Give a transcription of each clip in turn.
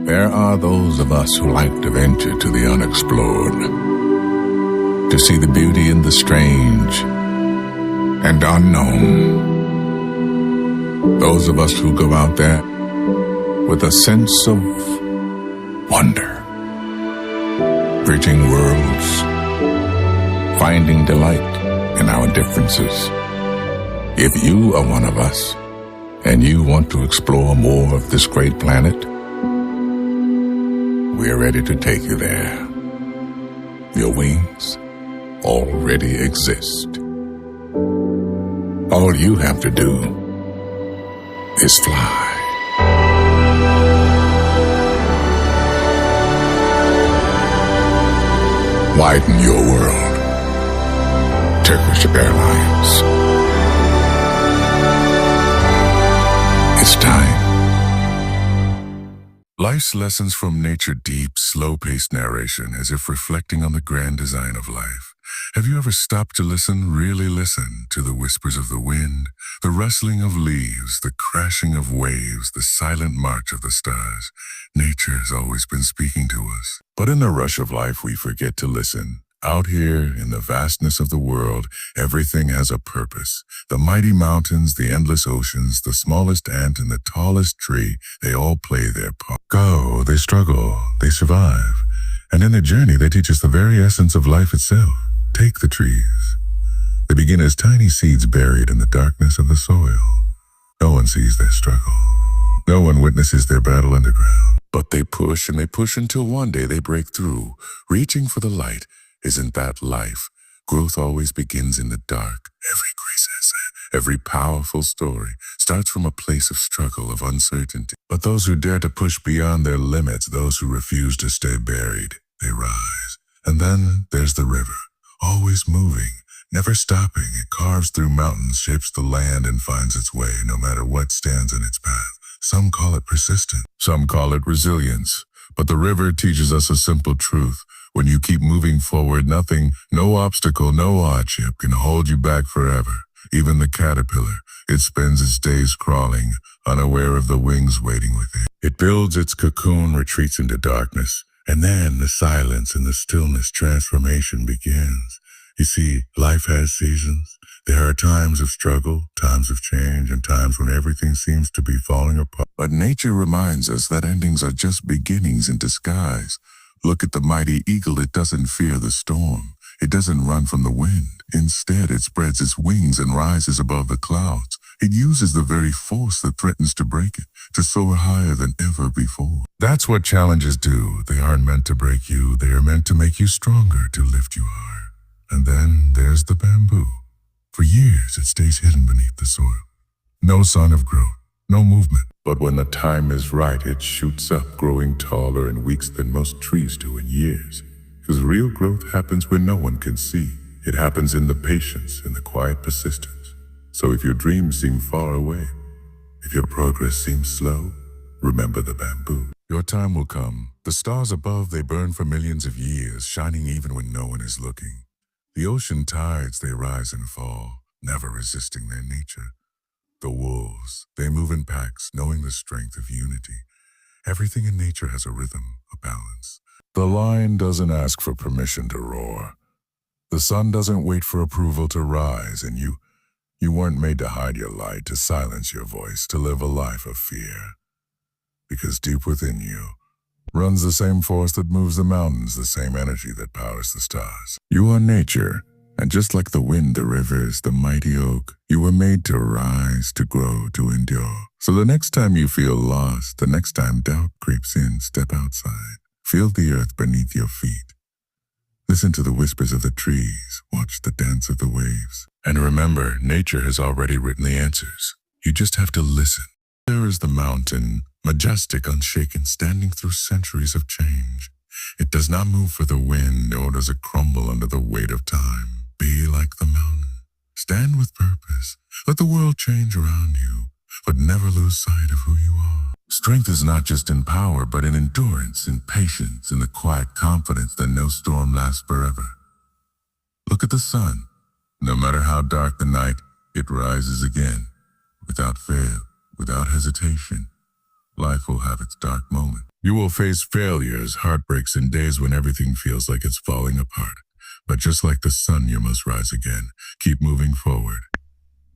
There are those of us who like to venture to the unexplored, to see the beauty in the strange and unknown. Those of us who go out there with a sense of wonder, bridging worlds, finding delight in our differences. If you are one of us and you want to explore more of this great planet, we're ready to take you there. Your wings already exist. All you have to do is fly. Widen your world. Turkish Airlines. It's time. Life's lessons from nature, deep, slow-paced narration, as if reflecting on the grand design of life. Have you ever stopped to listen, really listen, to the whispers of the wind, the rustling of leaves, the crashing of waves, the silent march of the stars? Nature has always been speaking to us. But in the rush of life, we forget to listen. Out here, in the vastness of the world, everything has a purpose. The mighty mountains, the endless oceans, the smallest ant and the tallest tree, they all play their part. Go, they struggle, they survive. And in their journey, they teach us the very essence of life itself. Take the trees. They begin as tiny seeds buried in the darkness of the soil. No one sees their struggle. No one witnesses their battle underground. But they push and they push until one day they break through, reaching for the light. Isn't that life? Growth always begins in the dark. Every crisis, every powerful story starts from a place of struggle, of uncertainty. But those who dare to push beyond their limits, those who refuse to stay buried, they rise. And then there's the river, always moving, never stopping. It carves through mountains, shapes the land, and finds its way, no matter what stands in its path. Some call it persistence, some call it resilience. But the river teaches us a simple truth. When you keep moving forward, nothing, no obstacle, no hardship can hold you back forever. Even the caterpillar, it spends its days crawling, unaware of the wings waiting within. It builds its cocoon, retreats into darkness, and then the silence and the stillness, transformation begins. You see, life has seasons. There are times of struggle, times of change, and times when everything seems to be falling apart. But nature reminds us that endings are just beginnings in disguise. Look at the mighty eagle. It doesn't fear the storm. It doesn't run from the wind. Instead, it spreads its wings and rises above the clouds. It uses the very force that threatens to break it, to soar higher than ever before. That's what challenges do. They aren't meant to break you. They are meant to make you stronger, to lift you higher. And then there's the bamboo. For years, it stays hidden beneath the soil. No sign of growth, no movement. But when the time is right, it shoots up, growing taller in weeks than most trees do in years. Because real growth happens when no one can see. It happens in the patience, in the quiet persistence. So if your dreams seem far away, if your progress seems slow, remember the bamboo. Your time will come. The stars above, they burn for millions of years, shining even when no one is looking. The ocean tides, they rise and fall, never resisting their nature. The wolves, they move in packs, knowing the strength of unity. Everything in nature has a rhythm, a balance. The lion doesn't ask for permission to roar. The sun doesn't wait for approval to rise, and you weren't made to hide your light, to silence your voice, to live a life of fear. Because deep within you runs the same force that moves the mountains, the same energy that powers the stars. You are nature. And just like the wind, the rivers, the mighty oak, you were made to rise, to grow, to endure. So the next time you feel lost, the next time doubt creeps in, step outside. Feel the earth beneath your feet. Listen to the whispers of the trees. Watch the dance of the waves. And remember, nature has already written the answers. You just have to listen. There is the mountain, majestic, unshaken, standing through centuries of change. It does not move for the wind, nor does it crumble under the weight of time. Be like the mountain. Stand with purpose. Let the world change around you, but never lose sight of who you are. Strength is not just in power, but in endurance, in patience, in the quiet confidence that no storm lasts forever. Look at the sun. No matter how dark the night, it rises again, without fail, without hesitation. Life will have its dark moments. You will face failures, heartbreaks, and days when everything feels like it's falling apart. But just like the sun, you must rise again. Keep moving forward.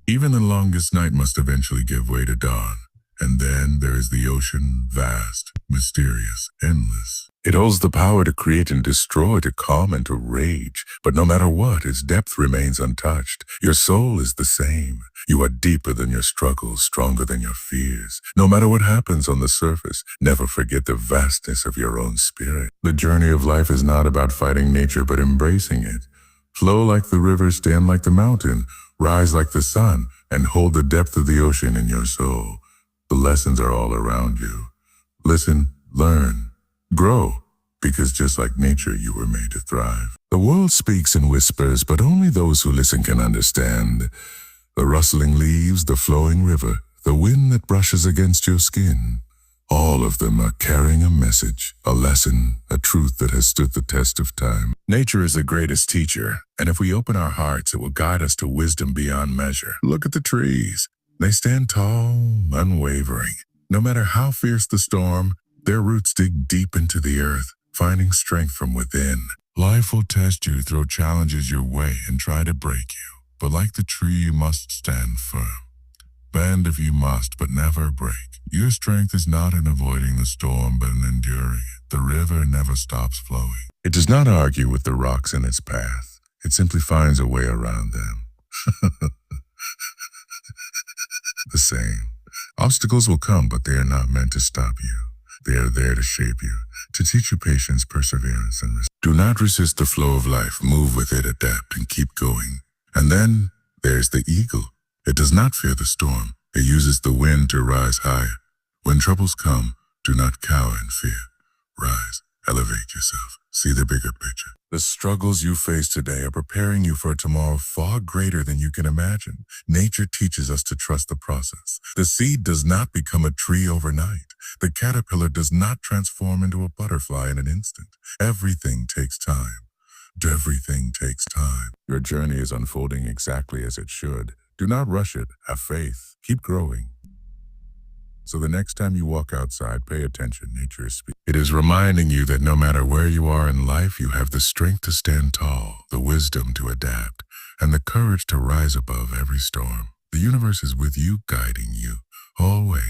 Even the longest night must eventually give way to dawn. And then there is the ocean, vast, mysterious, endless. It holds the power to create and destroy, to calm and to rage. But no matter what, its depth remains untouched. Your soul is the same. You are deeper than your struggles, stronger than your fears. No matter what happens on the surface, never forget the vastness of your own spirit. The journey of life is not about fighting nature, but embracing it. Flow like the river, stand like the mountain, rise like the sun, and hold the depth of the ocean in your soul. The lessons are all around you. Listen, learn, grow, because just like nature, you were made to thrive. The world speaks in whispers, but only those who listen can understand. The rustling leaves, the flowing river, the wind that brushes against your skin. All of them are carrying a message, a lesson, a truth that has stood the test of time. Nature is the greatest teacher, and if we open our hearts, it will guide us to wisdom beyond measure. Look at the trees. They stand tall, unwavering. No matter how fierce the storm, their roots dig deep into the earth, finding strength from within. Life will test you, throw challenges your way, and try to break you. But like the tree, you must stand firm. Bend if you must, but never break. Your strength is not in avoiding the storm, but in enduring it. The river never stops flowing. It does not argue with the rocks in its path. It simply finds a way around them. The same. Obstacles will come, but they are not meant to stop you. They are there to shape you, to teach you patience, perseverance, and do not resist the flow of life. Move with it, adapt, and keep going. And then there's the eagle. It does not fear the storm. It uses the wind to rise higher. When troubles come, do not cower in fear. Rise, elevate yourself, see the bigger picture. The struggles you face today are preparing you for a tomorrow far greater than you can imagine. Nature teaches us to trust the process. The seed does not become a tree overnight. The caterpillar does not transform into a butterfly in an instant. Everything takes time. Everything takes time. Your journey is unfolding exactly as it should. Do not rush it. Have faith. Keep growing. So the next time you walk outside, pay attention. Nature is speaking. It is reminding you that no matter where you are in life, you have the strength to stand tall, the wisdom to adapt, and the courage to rise above every storm. The universe is with you, guiding you, always.